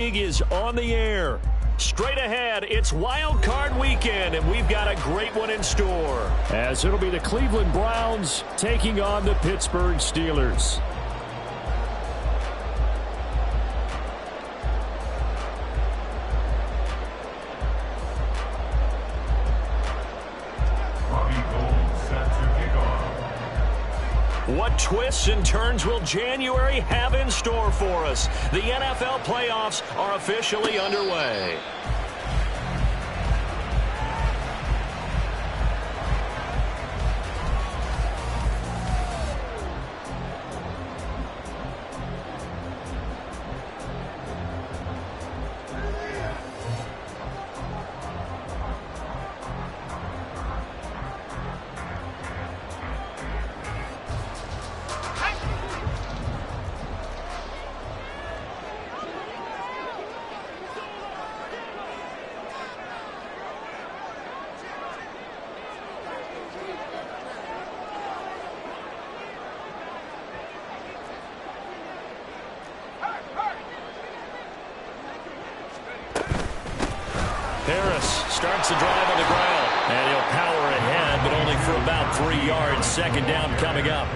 League is on the air. Straight ahead, it's Wild Card Weekend, and we've got a great one in store. As it'll be the Cleveland Browns taking on the Pittsburgh Steelers. What twists and turns will January have in store for us? The NFL playoffs are officially underway. Harris starts the drive on the ground, and he'll power ahead, but only for about 3 yards. Second down coming up.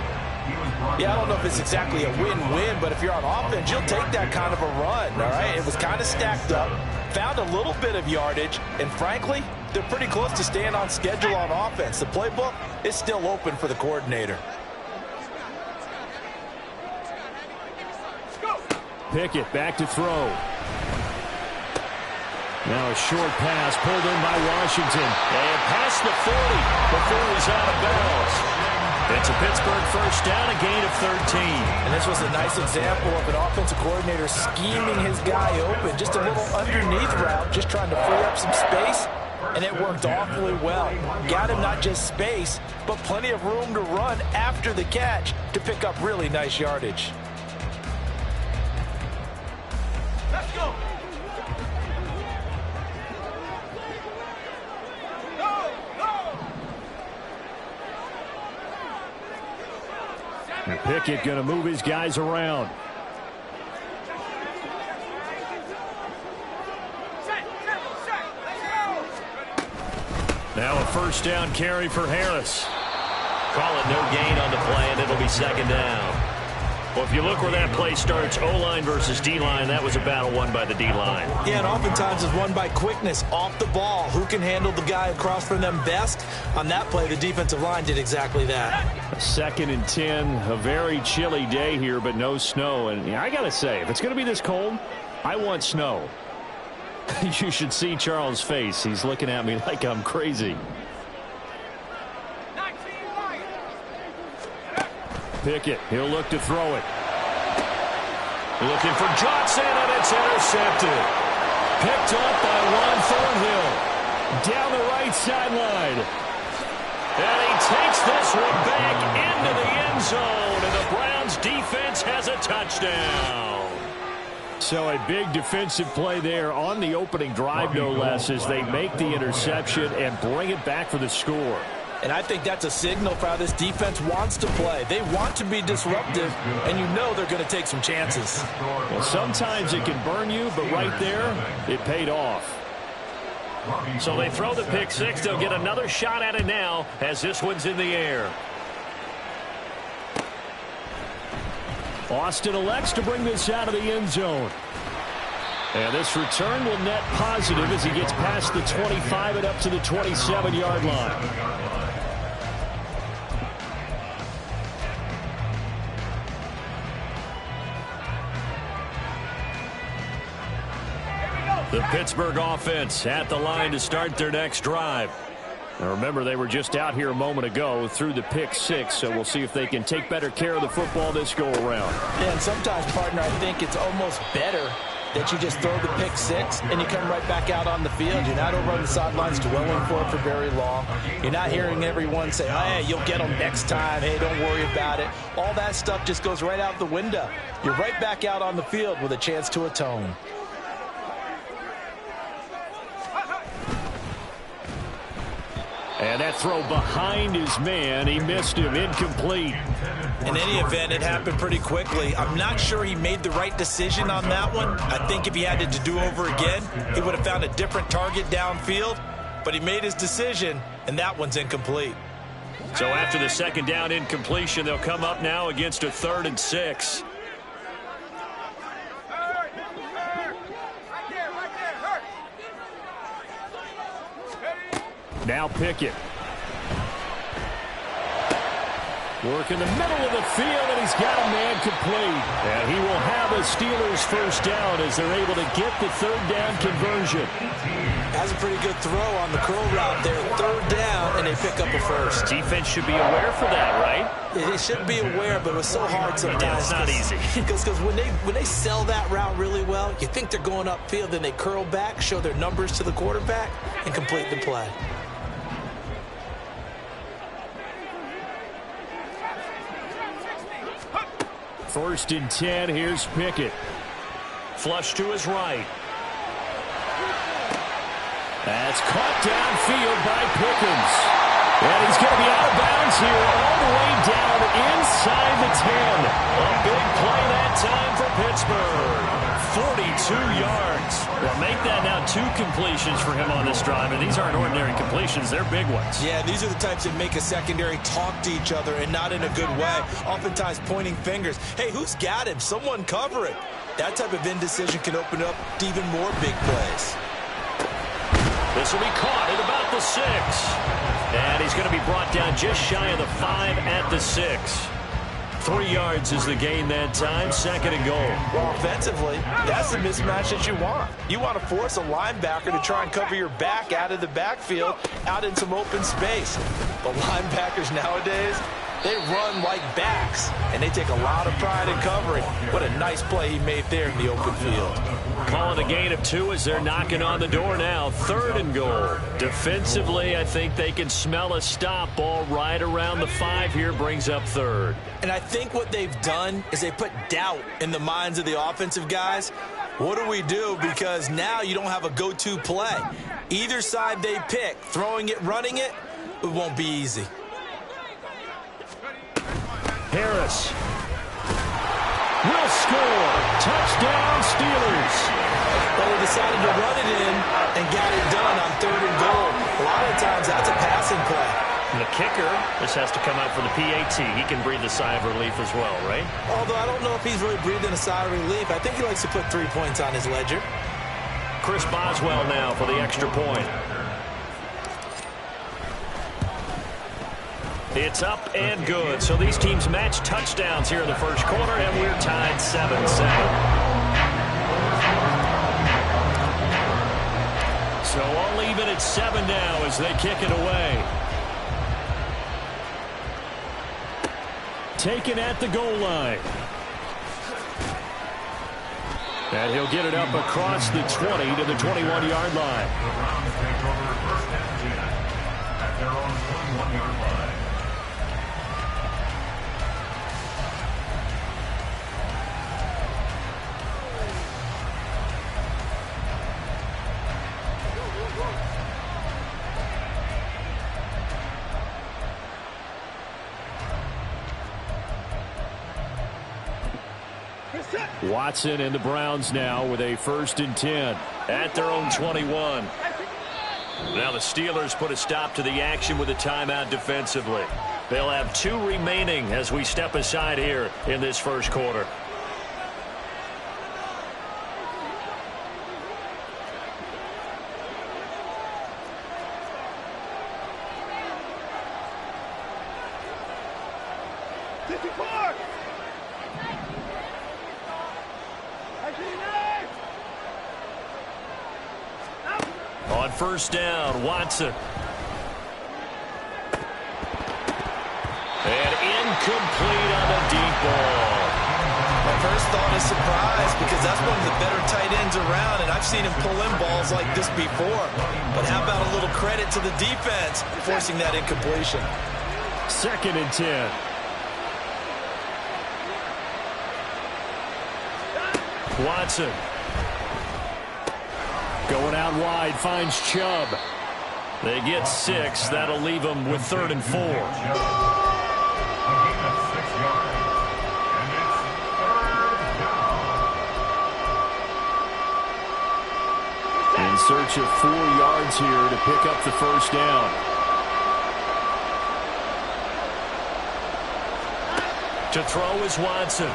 Yeah, I don't know if it's exactly a win-win, but if you're on offense, you'll take that kind of a run, all right? It was kind of stacked up, found a little bit of yardage, and frankly, they're pretty close to staying on schedule on offense. The playbook is still open for the coordinator. Pickett back to throw. Now a short pass pulled in by Washington. And past the 40 before he's out of bounds. It's a Pittsburgh first down, a gain of 13. And this was a nice example of an offensive coordinator scheming his guy open. Just a little underneath route, just trying to free up some space. And it worked awfully well. Got him not just space, but plenty of room to run after the catch to pick up really nice yardage. Let's go. And Pickett going to move his guys around. Now a first down carry for Harris. Call it no gain on the play, and it'll be second down. Well, if you look where that play starts, O-line versus D-line, that was a battle won by the D-line. Yeah, and oftentimes it's won by quickness off the ball. Who can handle the guy across from them best? On that play, the defensive line did exactly that. Second and 10, a very chilly day here, but no snow. And I got to say, if it's going to be this cold, I want snow. You should see Charles' face. He's looking at me like I'm crazy. Pickett, he'll look to throw it. Looking for Johnson, and it's intercepted. Picked up by Juan Thornhill. Down the right sideline. And he takes this one back into the end zone, and the Browns defense has a touchdown. So a big defensive play there on the opening drive, no less, as they make the interception and bring it back for the score. And I think that's a signal for how this defense wants to play. They want to be disruptive, and you know they're going to take some chances. Well, sometimes it can burn you, but right there, it paid off. So they throw the pick six. They'll get another shot at it now as this one's in the air. Austin elects to bring this out of the end zone. And this return will net positive as he gets past the 25 and up to the 27-yard line. The Pittsburgh offense at the line to start their next drive. Now remember, they were just out here a moment ago through the pick six, so we'll see if they can take better care of the football this go-around. Yeah, and sometimes, partner, I think it's almost better that you just throw the pick six and you come right back out on the field. You're not over on the sidelines dwelling for it for very long. You're not hearing everyone say, oh, hey, you'll get them next time. Hey, don't worry about it. All that stuff just goes right out the window. You're right back out on the field with a chance to atone. And that throw behind his man, he missed him, incomplete. In any event, it happened pretty quickly. I'm not sure he made the right decision on that one. I think if he had to do over again, he would have found a different target downfield. But he made his decision, and that one's incomplete. So after the second down incompletion, they'll come up now against a 3rd and 6. Now Pickett. Work in the middle of the field, and he's got a man complete. And he will have a Steelers first down as they're able to get the 3rd down conversion. That's a pretty good throw on the curl route there. 3rd down, and they pick up a first. Defense should be aware for that, right? They should be aware, but it was so hard sometimes. Yeah, it's not easy. Because when they sell that route really well, you think they're going upfield, then they curl back, show their numbers to the quarterback, and complete the play. First and 10, here's Pickett. Flush to his right. That's caught downfield by Pickens. And he's going to be out of bounds here all the way down inside the 10. A big play that time for Pittsburgh. 42 yards. Well, make that now 2 completions for him on this drive. And these aren't ordinary completions. They're big ones. Yeah, these are the types that make a secondary talk to each other and not in a good way. Oftentimes pointing fingers. Hey, who's got him? Someone cover it. That type of indecision can open up to even more big plays. This will be caught at about the 6. And he's going to be brought down just shy of the 5 at the 6. 3 yards is the gain that time, 2nd and goal. Well, offensively, that's the mismatch that you want. You want to force a linebacker to try and cover your back out of the backfield, out in some open space. But linebackers nowadays, they run like backs, and they take a lot of pride in covering. What a nice play he made there in the open field. Calling a gain of 2 as they're knocking on the door now. 3rd and goal. Defensively, I think they can smell a stop. Ball right around the 5 here, brings up 3rd. And I think what they've done is they put doubt in the minds of the offensive guys. What do we do? Because now you don't have a go-to play. Either side they pick, throwing it, running it, it won't be easy. Harris will score. Touchdown, Steelers. But they decided to run it in and got it done on 3rd and goal. A lot of times that's a passing play. And the kicker, this has to come out for the PAT. He can breathe a sigh of relief as well, right? Although I don't know if he's really breathing a sigh of relief. I think he likes to put 3 points on his ledger. Chris Boswell now for the extra point. It's up and good. So these teams match touchdowns here in the first quarter, and we're tied 7-7. So all even at 7 now as they kick it away. Taken at the goal line. And he'll get it up across the 20 to the 21-yard line. Watson and the Browns now with a 1st and 10 at their own 21. Now the Steelers put a stop to the action with a timeout defensively. They'll have 2 remaining as we step aside here in this first quarter. On 1st down, Watson. And incomplete on the deep ball. My first thought is surprise because that's one of the better tight ends around, and I've seen him pull in balls like this before. But how about a little credit to the defense forcing that incompletion? 2nd and 10. Watson. Going out wide, finds Chubb. They get 6. That'll leave them with 3rd and 4. search of 4 yards here to pick up the first down. To throw is Watson.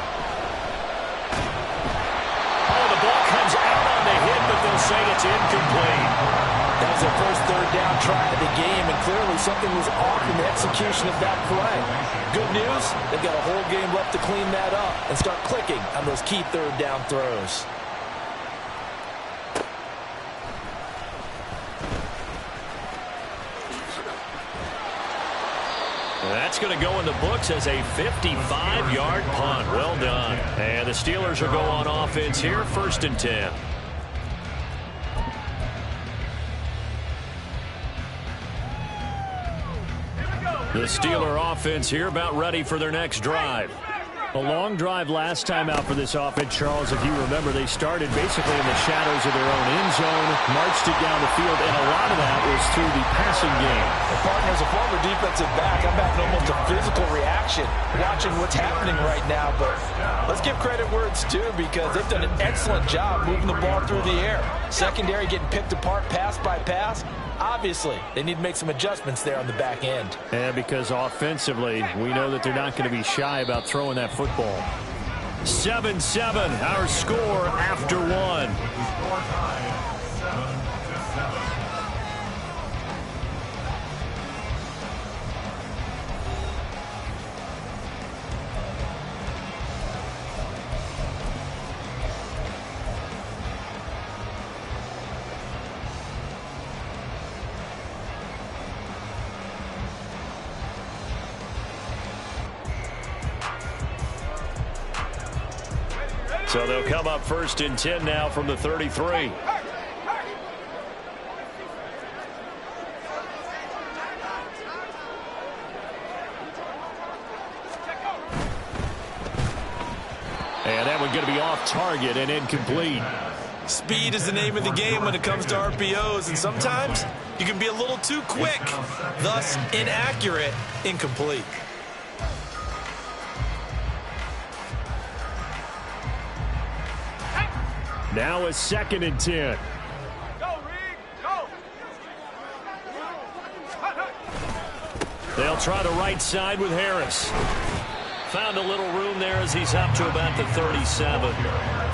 Oh, the ball comes out on the hit, but they'll say it's incomplete. That was their first third down try of the game, and clearly something was off in the execution of that play. Good news, they've got a whole game left to clean that up and start clicking on those key third down throws. That's going to go in the books as a 55-yard punt. Well done. And the Steelers will go on offense here, 1st and 10. The Steeler offense here about ready for their next drive. A long drive last time out for this offense, Charles. If you remember, they started basically in the shadows of their own end zone, marched it down the field, and a lot of that was through the passing game. Well, partner, as a former defensive back, I'm having almost a physical reaction watching what's happening right now. But let's give credit where it's due, because they've done an excellent job moving the ball through the air. Secondary getting picked apart pass by pass. Obviously, they need to make some adjustments there on the back end. Yeah, because offensively, we know that they're not going to be shy about throwing that football. 7-7, our score after 1. So they'll come up 1st and 10 now from the 33. And that one's going to be off target and incomplete. Speed is the name of the game when it comes to RPOs, and sometimes you can be a little too quick, thus inaccurate, incomplete. Now it's 2nd and 10. Go, Reed, go. They'll try the right side with Harris. Found a little room there as he's up to about the 37.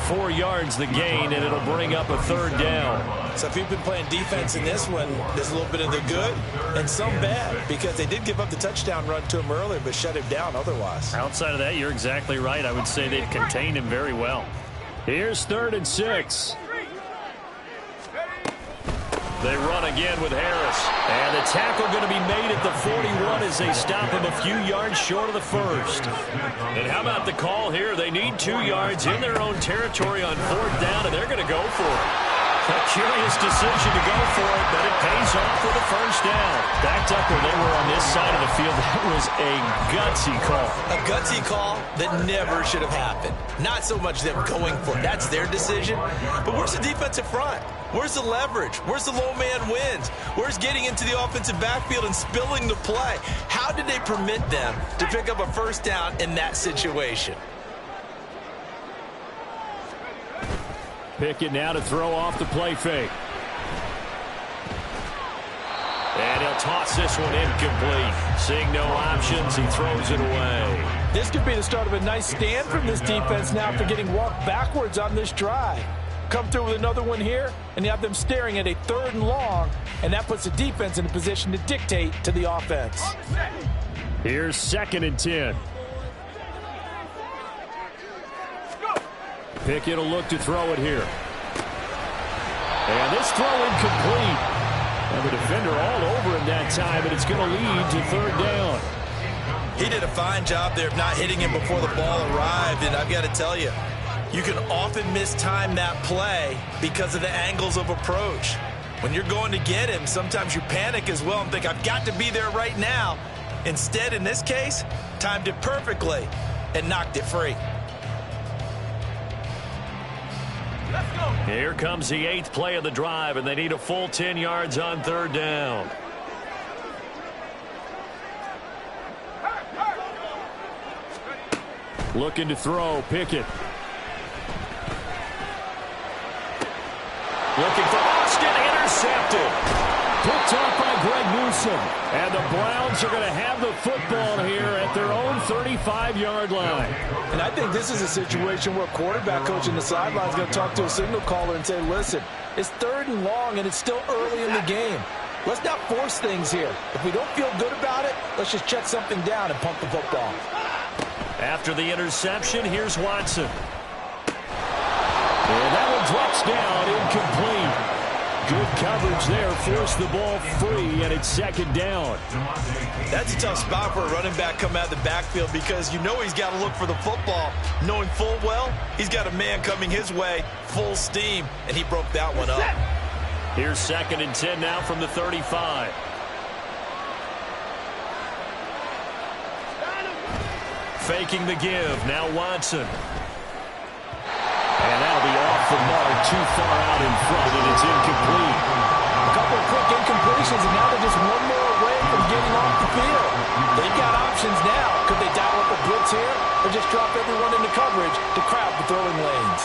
4 yards the gain, and it'll bring up a 3rd down. So if you've been playing defense in this one, there's a little bit of the good and some bad, because they did give up the touchdown run to him earlier, but shut him down otherwise. Outside of that, you're exactly right. I would say they've contained him very well. Here's 3rd and 6. They run again with Harris. And the tackle going to be made at the 41 as they stop him a few yards short of the 1st. And how about the call here? They need 2 yards in their own territory on 4th down, and they're going to go for it. A curious decision to go for it, but it pays off with a 1st down. Backed up where they were on this side of the field. That was a gutsy call. A gutsy call that never should have happened. Not so much them going for it. That's their decision. But where's the defensive front? Where's the leverage? Where's the low man wins? Where's getting into the offensive backfield and spilling the play? How did they permit them to pick up a 1st down in that situation? Pickett now to throw off the play fake. And he'll toss this one incomplete. Seeing no options, he throws it away. This could be the start of a nice stand from this defense now after getting walked backwards on this drive. Come through with another one here, and you have them staring at a 3rd and long, and that puts the defense in a position to dictate to the offense. Here's 2nd and 10. Pickett will look to throw it here. And this throw incomplete. And the defender all over him that time, and it's going to lead to 3rd down. He did a fine job there of not hitting him before the ball arrived, and I've got to tell you, you can often mistime that play because of the angles of approach. When you're going to get him, sometimes you panic as well and think, I've got to be there right now. Instead, in this case, timed it perfectly and knocked it free. Here comes the 8th play of the drive, and they need a full 10 yards on 3rd down. Looking to throw, Pickett. Looking for Austin, intercepted. Picked off by Greg Newsome. And the Browns are going to have the football here at their own 35-yard line. And I think this is a situation where quarterback coach in the sideline is going to talk to a signal caller and say, listen, it's 3rd and long and it's still early in the game. Let's not force things here. If we don't feel good about it, let's just check something down and pump the football. After the interception, here's Watson. And that one drops down, incomplete. Good coverage there, forced the ball free, and it's 2nd down. That's a tough spot for a running back coming out of the backfield because you know he's got to look for the football, knowing full well he's got a man coming his way, full steam, and he broke that one up. Here's 2nd and 10 now from the 35. Faking the give, now Watson. And that'll be off the mark, too far out in front, and it's incomplete. A couple of quick incompletions, and now they're just one more away from getting off the field. They've got options now. Could they dial up a blitz here or just drop everyone into coverage to crowd the throwing lanes?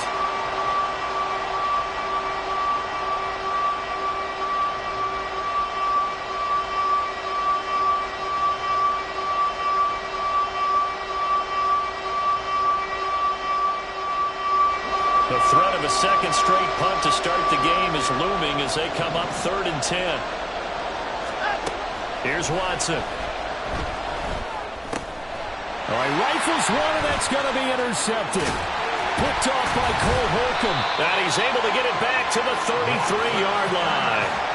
The threat of a second straight punt to start the game is looming as they come up 3rd and 10. Here's Watson. All right, rifles one, and that's going to be intercepted. Picked off by Cole Holcomb. And he's able to get it back to the 33-yard line.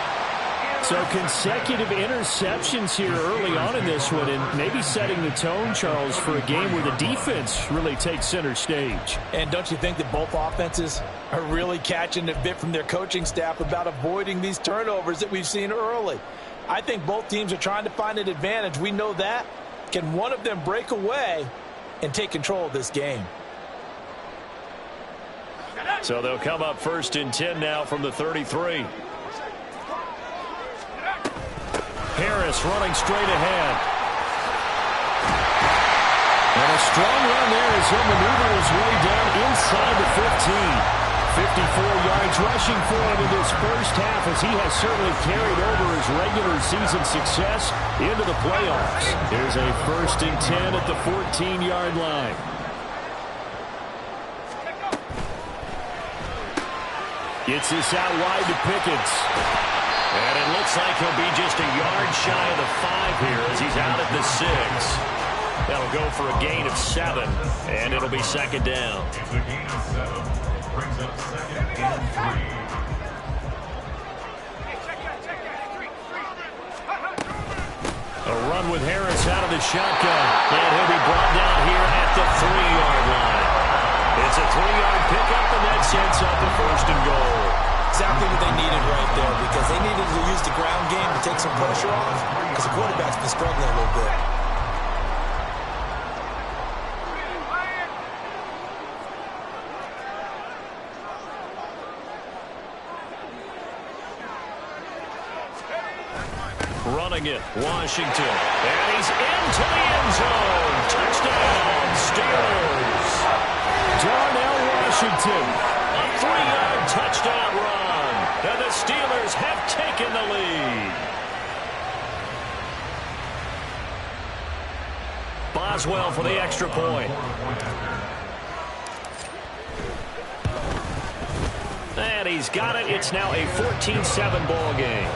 So consecutive interceptions here early on in this one, and maybe setting the tone, Charles, for a game where the defense really takes center stage. And don't you think that both offenses are really catching a bit from their coaching staff about avoiding these turnovers that we've seen early? I think both teams are trying to find an advantage. We know that. Can one of them break away and take control of this game? So they'll come up 1st and 10 now from the 33. Harris running straight ahead. And a strong run there as he'll maneuver his way down inside the 15. 54 yards rushing for him in this first half as he has certainly carried over his regular season success into the playoffs. Here's a 1st and 10 at the 14-yard line. Gets this out wide to Pickens. And it looks like he'll be just a yard shy of the 5 here as he's out at the 6. That'll go for a gain of 7, and it'll be 2nd down. A run with Harris out of the shotgun, and he'll be brought down here at the 3-yard line. It's a 3-yard pickup, and that sets up a 1st and goal. Exactly what they needed right there, because they needed to use the ground game to take some pressure off, because the quarterback's been struggling a little bit. Running it, Washington, and he's into the end zone. Touchdown, Steelers. Darnell Washington, a 3-yard touchdown run. And the Steelers have taken the lead. Boswell for the extra point. And he's got it. It's now a 14-7 ball game.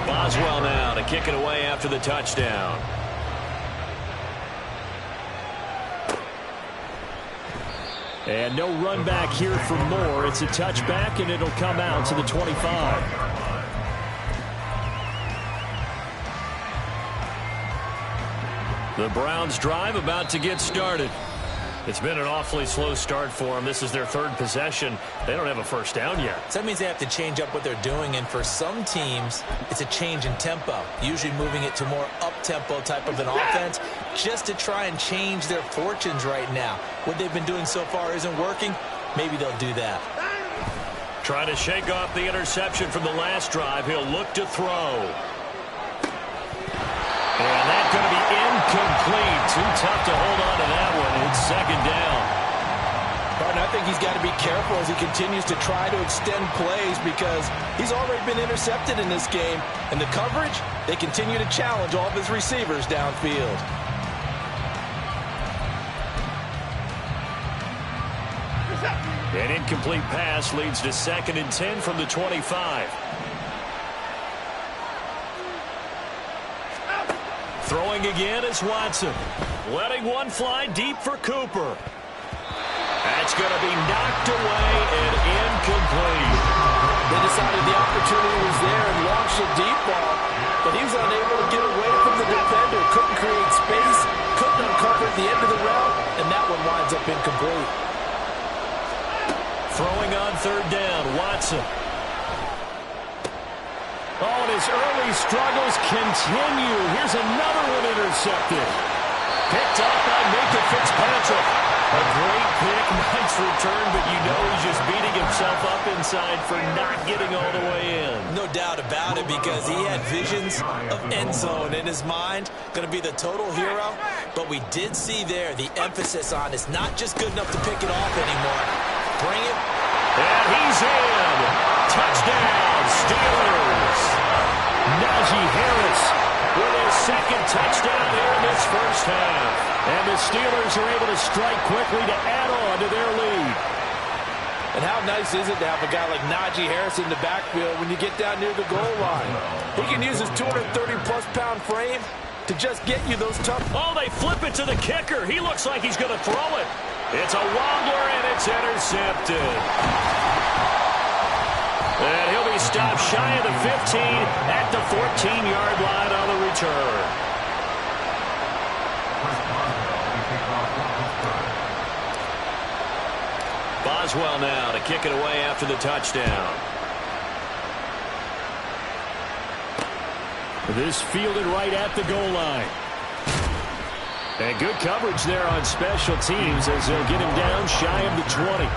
Boswell now to kick it away after the touchdown. And no run back here for Moore. It's a touchback, and it'll come out to the 25. The Browns drive about to get started. It's been an awfully slow start for them. This is their 3rd possession. They don't have a first down yet. So that means they have to change up what they're doing, and for some teams, it's a change in tempo, usually moving it to more up-tempo type of an offense just to try and change their fortunes right now. What they've been doing so far isn't working. Maybe they'll do that. Trying to shake off the interception from the last drive. He'll look to throw. And that's going to be incomplete. Too tough to hold on to that one. second down. Partner, I think he's got to be careful as he continues to try to extend plays because he's already been intercepted in this game. And the coverage, they continue to challenge all of his receivers downfield. An incomplete pass leads to 2nd and 10 from the 25. Throwing again is Watson. Letting one fly deep for Cooper. That's going to be knocked away and incomplete. They decided the opportunity was there and launched a deep ball, but he was unable to get away from the defender. Couldn't create space, couldn't uncover at the end of the route, and that one winds up incomplete. Throwing on 3rd down, Watson. Oh, and his early struggles continue. Here's another one intercepted. Picked up by Minkah Fitzpatrick. A great pick, nice return, but you know he's just beating himself up inside for not getting all the way in. No doubt about it, because he had visions of end zone in his mind. Going to be the total hero. But we did see there the emphasis on it's not just good enough to pick it off anymore. Bring it. And he's in. Touchdown, Steelers. Najee Harris with his 2nd touchdown here in this first half. And the Steelers are able to strike quickly to add on to their lead. And how nice is it to have a guy like Najee Harris in the backfield when you get down near the goal line? He can use his 230-plus pound frame to just get you those tough. Oh, they flip it to the kicker. He looks like he's going to throw it. It's a wobbler, and it's intercepted. And he'll be stopped shy of the 15 at the 14-yard line on the return. Boswell now to kick it away after the touchdown. This fielded right at the goal line. And good coverage there on special teams as they'll get him down shy of the 20.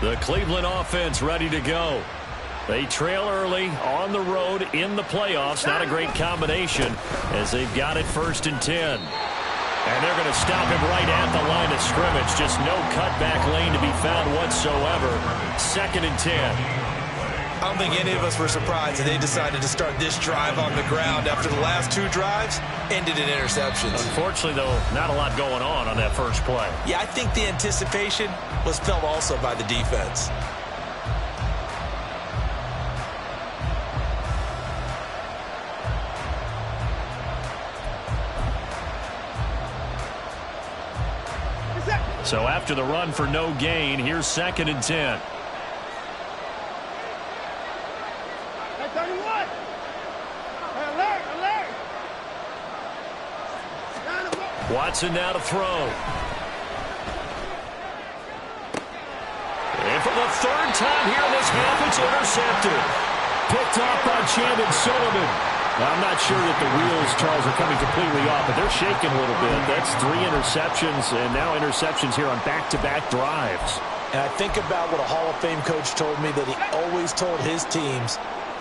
The Cleveland offense ready to go. They trail early on the road in the playoffs. Not a great combination as they've got it 1st and 10. And they're going to stop him right at the line of scrimmage. Just no cutback lane to be found whatsoever. 2nd and 10. I don't think any of us were surprised that they decided to start this drive on the ground after the last 2 drives ended in interceptions. Unfortunately, though, not a lot going on that first play. Yeah, I think the anticipation was felt also by the defense. So after the run for no gain, here's 2nd and 10. Watson now to throw. And for the 3rd time here in this half, it's intercepted. Picked off by Chandon Sullivan. Now, I'm not sure that the wheels, Charles, are coming completely off, but they're shaking a little bit. That's 3 interceptions, and now interceptions here on back-to-back drives. And I think about what a Hall of Fame coach told me that he always told his teams,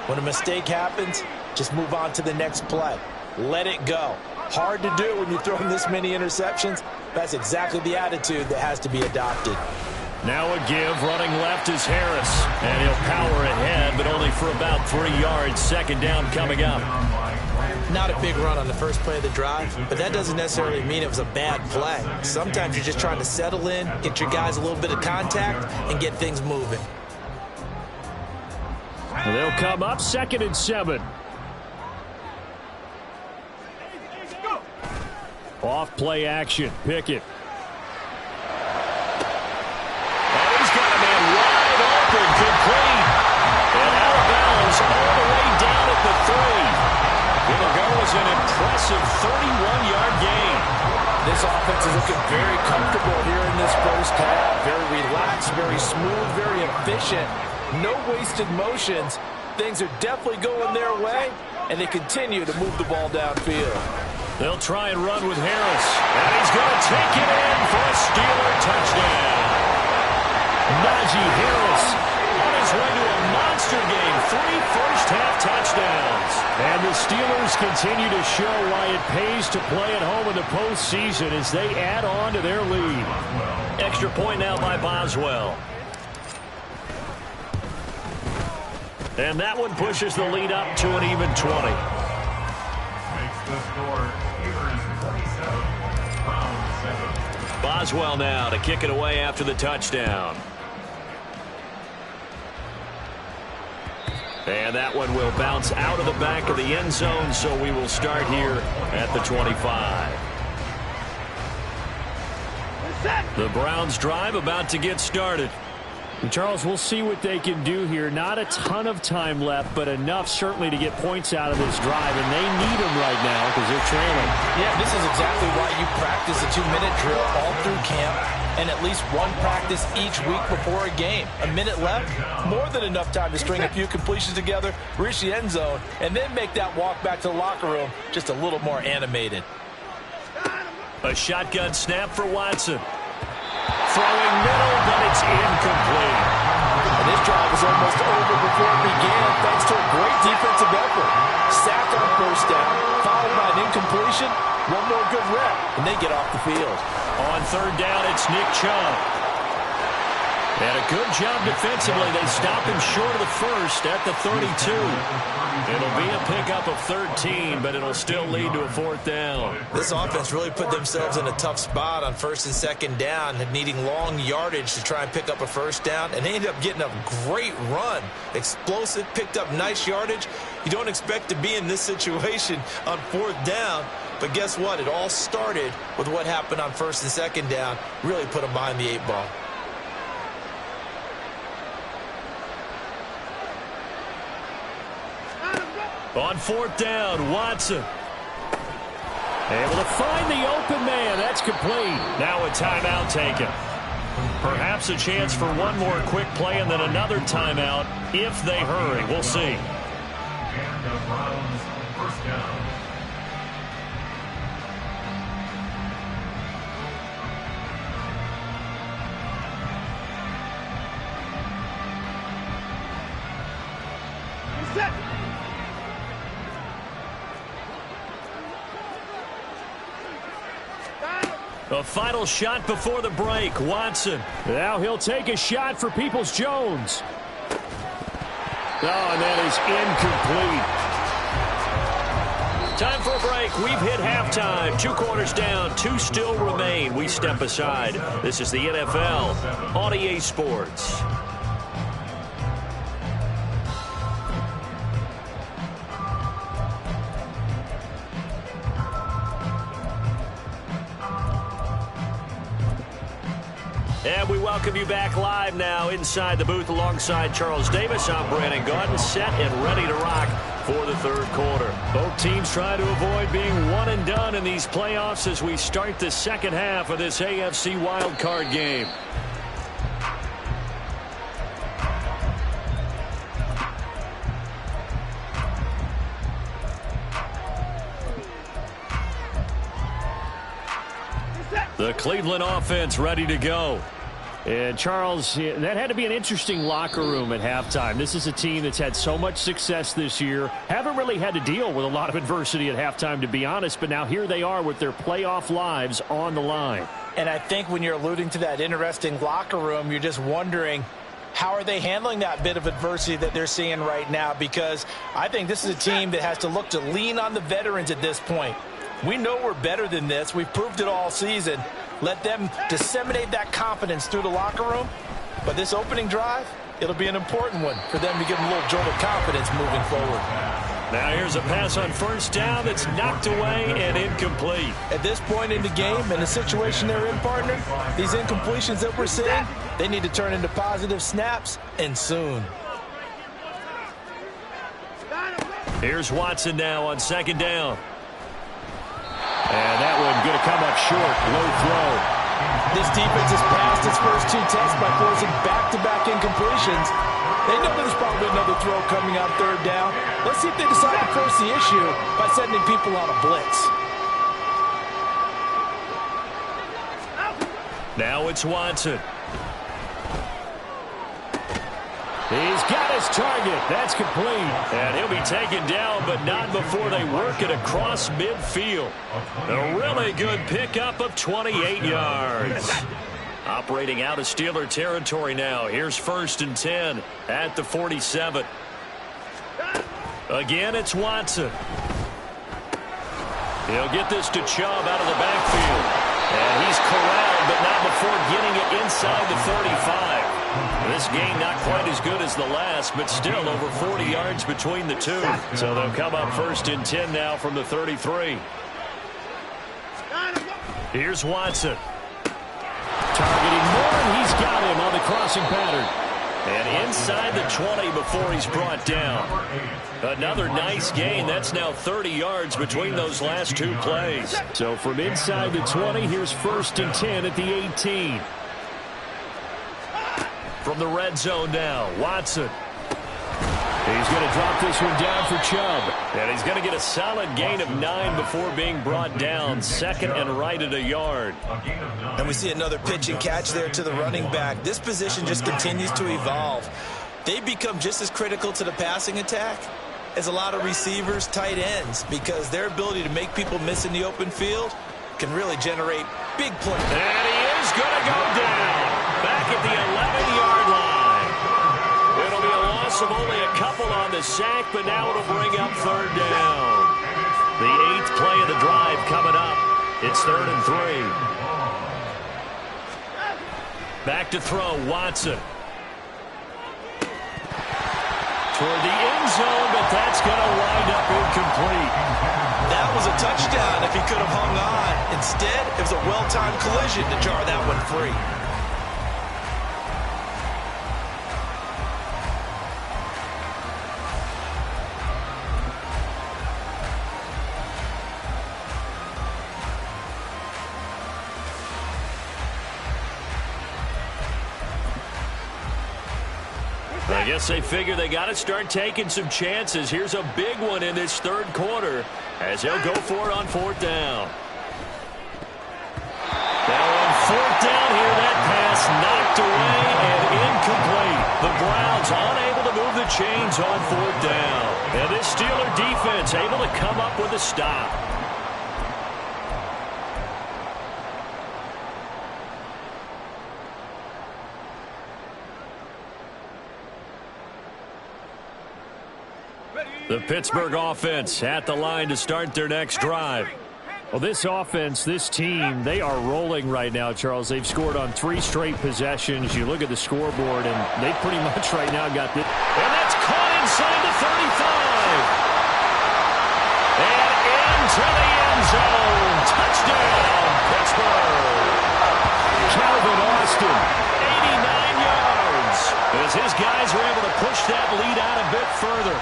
when a mistake happens, just move on to the next play. Let it go. Hard to do when you're throwing this many interceptions. That's exactly the attitude that has to be adopted. Now a give, running left is Harris. And he'll power ahead, but only for about 3 yards. 2nd down coming up. Not a big run on the first play of the drive, but that doesn't necessarily mean it was a bad play. Sometimes you're just trying to settle in, get your guys a little bit of contact, and get things moving. They'll come up 2nd and 7. Off play action. Pickett. And he's got a man wide open. Complete. And out of bounds all the way down at the 3. It'll go as an impressive 31-yard gain. This offense is looking very comfortable here in this first half. Very relaxed, very smooth, very efficient. No wasted motions. Things are definitely going their way, and they continue to move the ball downfield. They'll try and run with Harris. And he's going to take it in for a Steeler touchdown. Najee Harris on his way to a monster game. 3 first-half touchdowns. And the Steelers continue to show why it pays to play at home in the postseason as they add on to their lead. Extra point now by Boswell. And that one pushes the lead up to an even 20. Makes the score Steelers 27, Browns 7. Boswell now to kick it away after the touchdown. And that one will bounce out of the back of the end zone, so we will start here at the 25. The Browns drive about to get started. And Charles, we'll see what they can do here. Not a ton of time left, but enough certainly to get points out of this drive, and they need them right now because they're trailing. Yeah, this is exactly why you practice a 2-minute drill all through camp and at least one practice each week before a game. A minute left, more than enough time to string a few completions together, reach the end zone, and then make that walk back to the locker room just a little more animated. A shotgun snap for Watson. Throwing middle, but it's incomplete. And this drive was almost over before it began thanks to a great defensive effort. Sack on first down, followed by an incompletion. One more good rep, and they get off the field. On third down, it's Nick Chubb. And a good job defensively. They stop him short of the first at the 32. It'll be a pickup of 13, but it'll still lead to a fourth down. This offense really put themselves in a tough spot on first and second down, needing long yardage to try and pick up a first down, and they ended up getting a great run. Explosive, picked up nice yardage. You don't expect to be in this situation on fourth down, but guess what? It all started with what happened on first and second down. Really put them behind the 8 ball. On fourth down, Watson. Able to find the open man. That's complete. Now a timeout taken. Perhaps a chance for one more quick play and then another timeout if they hurry. We'll see. And the Browns first down. A final shot before the break. Watson. Now he'll take a shot for Peoples-Jones. Oh, and that is incomplete. Time for a break. We've hit halftime. 2 quarters down. 2 still remain. We step aside. This is the NFL on EA Sports. And we welcome you back live now inside the booth alongside Charles Davis. I'm Brandon Gaudin, set and ready to rock for the third quarter. Both teams try to avoid being one and done in these playoffs as we start the second half of this AFC wildcard game. The Cleveland offense ready to go. And Charles, that had to be an interesting locker room at halftime. This is a team that's had so much success this year. Haven't really had to deal with a lot of adversity at halftime, to be honest. But now here they are with their playoff lives on the line. And I think when you're alluding to that interesting locker room, you're just wondering, how are they handling that bit of adversity that they're seeing right now? Because I think this is a team that has to look to lean on the veterans at this point. We know we're better than this. We've proved it all season. Let them disseminate that confidence through the locker room. But this opening drive, it'll be an important one for them to give them a little jolt of confidence moving forward. Now here's a pass on first down that's knocked away and incomplete. At this point in the game, in the situation they're in, partner, these incompletions that we're seeing, they need to turn into positive snaps, and soon. Here's Watson now on second down. And that one going to come up short. Low throw. This defense has passed its first 2 tests by forcing back-to-back incompletions. They know there's probably another throw coming on third down. Let's see if they decide to force the issue by sending people on a blitz. Now it's Watson. He's got his target. That's complete. And he'll be taken down, but not before they work it across midfield. A really good pickup of 28 yards. Operating out of Steeler territory now. Here's 1st and 10 at the 47. Again, it's Watson. He'll get this to Chubb out of the backfield. And he's corralled, but not before getting it inside the 35. This game not quite as good as the last, but still over 40 yards between the two. So they'll come up 1st and 10 now from the 33. Here's Watson. Targeting Moore, and he's got him on the crossing pattern. And inside the 20 before he's brought down. Another nice gain. That's now 30 yards between those last two plays. So from inside the 20, here's 1st and 10 at the 18. From the red zone now, Watson. He's going to drop this one down for Chubb. And he's going to get a solid gain of 9 before being brought down. 2nd and right at a yard. And we see another pitch and catch there to the running back. This position just continues to evolve. They become just as critical to the passing attack as a lot of receivers, tight ends, because their ability to make people miss in the open field can really generate big plays. And he is going to go down back at the 11-yard line. It'll be a loss of only a couple on the sack, but now it'll bring up 3rd down. The 8th play of the drive coming up. It's 3rd and 3. Back to throw, Watson. Toward the end zone, but that's going to wind up incomplete. That was a touchdown if he could have hung on. Instead, it was a well-timed collision to jar that one free. I guess they figure they got to start taking some chances. Here's a big one in this 3rd quarter as they'll go for it on 4th down. Now on 4th down here, that pass knocked away and incomplete. The Browns unable to move the chains on 4th down. And this Steeler defense able to come up with a stop. The Pittsburgh offense at the line to start their next drive. Well, this offense, this team, they are rolling right now, Charles. They've scored on 3 straight possessions. You look at the scoreboard, and they pretty much right now got this. And that's caught inside the 35. And into the end zone. Touchdown, Pittsburgh. Calvin Austin, 89 yards. As his guys are able to push that lead out a bit further.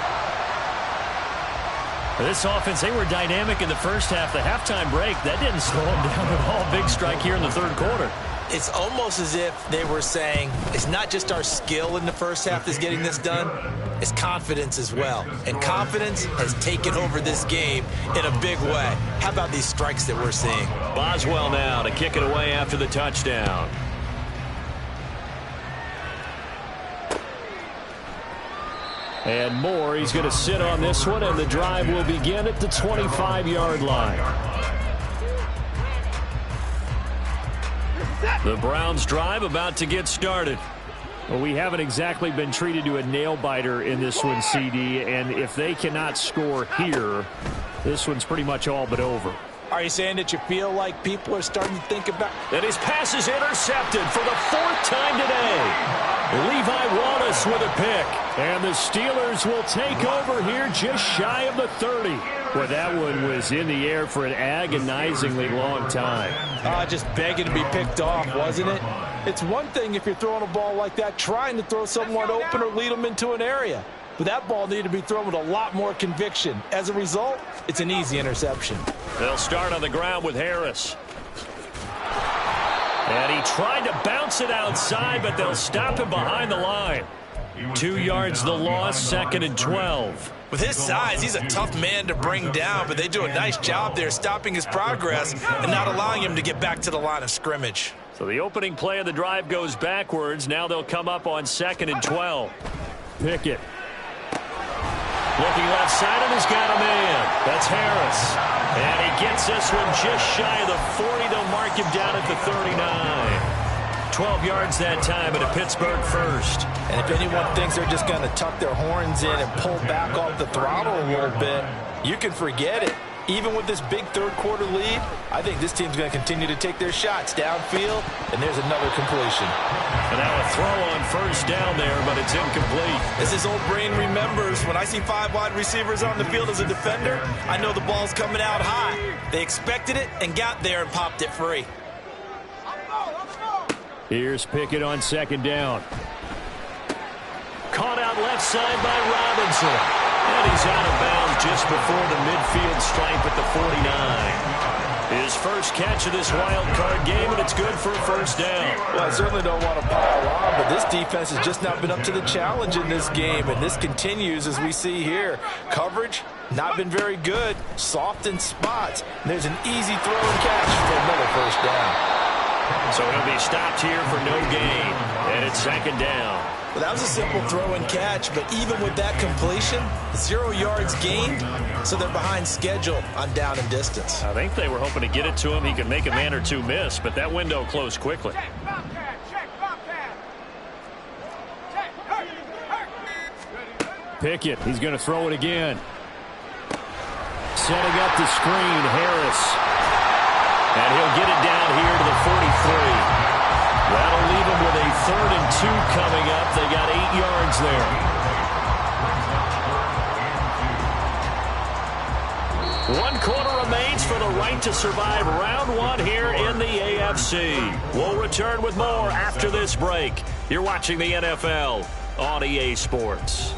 This offense, they were dynamic in the first half. The halftime break, that didn't slow them down at all. Big strike here in the 3rd quarter. It's almost as if they were saying, it's not just our skill in the first half that's getting this done, it's confidence as well. And confidence has taken over this game in a big way. How about these strikes that we're seeing? Boswell now to kick it away after the touchdown. And Moore, he's going to sit on this one, and the drive will begin at the 25-yard line. The Browns drive about to get started. Well, we haven't exactly been treated to a nail-biter in this one, CD, and if they cannot score here, this one's pretty much all but over. Are you saying that you feel like people are starting to think about... And his pass is intercepted for the 4th time today. Levi Wallace with a pick. And the Steelers will take over here just shy of the 30. Well, that one was in the air for an agonizingly long time. Just begging to be picked off, wasn't it? It's one thing if you're throwing a ball like that, trying to throw someone open or lead them into an area. But that ball needed to be thrown with a lot more conviction. As a result, it's an easy interception. They'll start on the ground with Harris. And he tried to bounce it outside, but they'll stop him behind the line. 2 yards the loss, 2nd and 12. With his size, he's a tough man to bring down, but they do a nice job there stopping his progress and not allowing him to get back to the line of scrimmage. So the opening play of the drive goes backwards. Now they'll come up on 2nd and 12. Pickett. Looking left side, and he's got a man. That's Harris. And he gets this one just shy of the 40. They'll mark him down at the 39. 12 yards that time, and a Pittsburgh first. And if anyone thinks they're just going to tuck their horns in and pull back off the throttle a little bit, you can forget it. Even with this big third-quarter lead, I think this team's going to continue to take their shots downfield, and there's another completion. And now a throw on first down there, but it's incomplete. As his old brain remembers, when I see 5 wide receivers on the field as a defender, I know the ball's coming out high. They expected it and got there and popped it free. Here's Pickett on 2nd down. Caught out left side by Robinson. And he's out of bounds just before the midfield stripe at the 49. His first catch of this wild card game, and it's good for a first down. Well, I certainly don't want to pile on, but this defense has just not been up to the challenge in this game, and this continues as we see here. Coverage, not been very good, soft in spots. And there's an easy throw and catch for another first down. So he'll be stopped here for no gain, and it's 2nd down. Well, that was a simple throw and catch, but even with that completion, 0 yards gained, so they're behind schedule on down and distance. I think they were hoping to get it to him. He could make a man or two miss, but that window closed quickly. Pickett, he's going to throw it again. Setting up the screen, Harris. And he'll get it down here to the 43. That'll leave him with a 3rd and 2 coming up. They got 8 yards there. 1 quarter remains for the right to survive round 1 here in the AFC. We'll return with more after this break. You're watching the NFL on EA Sports.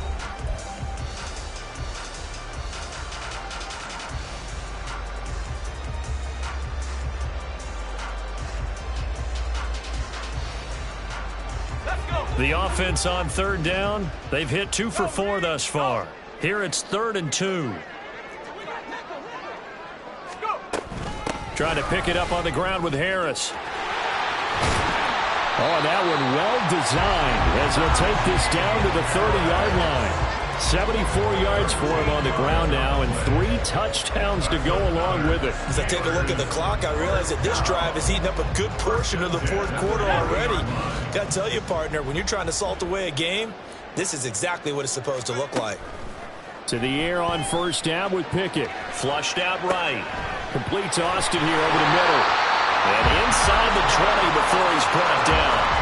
The offense on 3rd down, they've hit 2 for 4 thus far. Here it's 3rd and 2. Trying to pick it up on the ground with Harris. Oh, that one well designed as he'll take this down to the 30-yard line. 74 yards for him on the ground now, and 3 touchdowns to go along with it. As I take a look at the clock, I realize that this drive is eating up a good portion of the 4th quarter already. Got to tell you, partner, when you're trying to salt away a game, this is exactly what it's supposed to look like. To the air on first down with Pickett. Flushed out right. Complete to Austin here over the middle. And inside the 20 before he's brought down.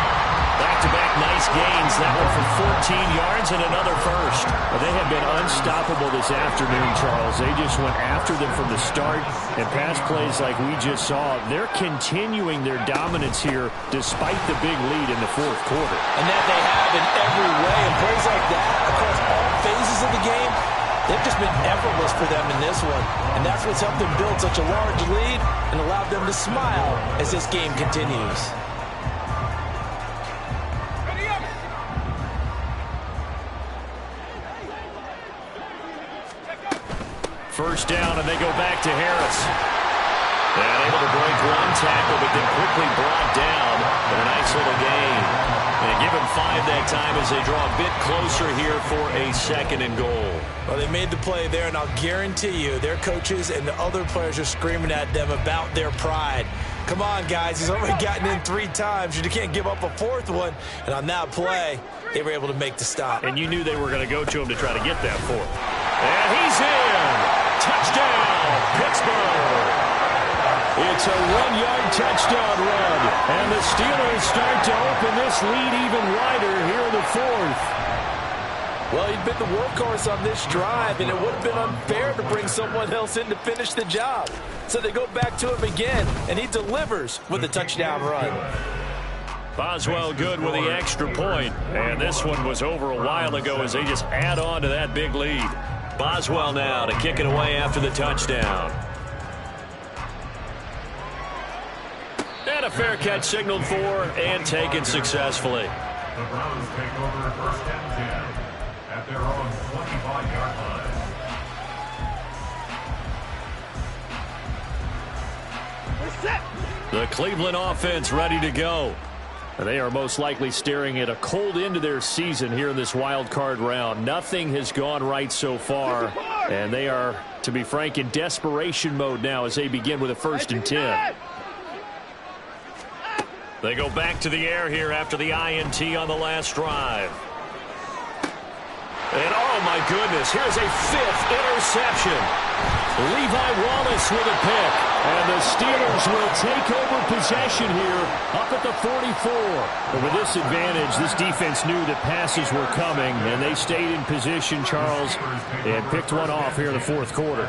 Back-to-back nice gains. That one for 14 yards and another first. Well, they have been unstoppable this afternoon, Charles. They just went after them from the start. And pass plays like we just saw, they're continuing their dominance here despite the big lead in the 4th quarter. And that they have in every way. And plays like that across all phases of the game, they've just been effortless for them in this one. And that's what's helped them build such a large lead and allowed them to smile as this game continues. First down, and they go back to Harris. And able to break 1 tackle, but then quickly brought down in a nice little gain. And give him 5 that time as they draw a bit closer here for a 2nd and goal. Well, they made the play there, and I'll guarantee you their coaches and the other players are screaming at them about their pride. Come on, guys. He's already gotten in 3 times. You can't give up a 4th one. And on that play, they were able to make the stop. And you knew they were going to go to him to try to get that 4th. And he's in. Touchdown, Pittsburgh. It's a 1-yard touchdown run. And the Steelers start to open this lead even wider here in the 4th. Well, he'd been the workhorse on this drive, and it would have been unfair to bring someone else in to finish the job. So they go back to him again, and he delivers with a touchdown run. Boswell good with the extra point. And this one was over a while ago as they just add on to that big lead. Boswell now to kick it away after the touchdown. And a fair catch signaled for and taken successfully. The Browns take over 1st and 10 at their own 25-yard line. We're set. The Cleveland offense ready to go. They are most likely staring at a cold end to their season here in this wild card round. Nothing has gone right so far, and they are, to be frank, in desperation mode now as they begin with a 1st and 10. They go back to the air here after the INT on the last drive. And oh my goodness, here's a 5th interception. Levi Wallace with a pick. And the Steelers will take over possession here up at the 44. But with this advantage, this defense knew that passes were coming, and they stayed in position, Charles, and picked one off here in the 4th quarter.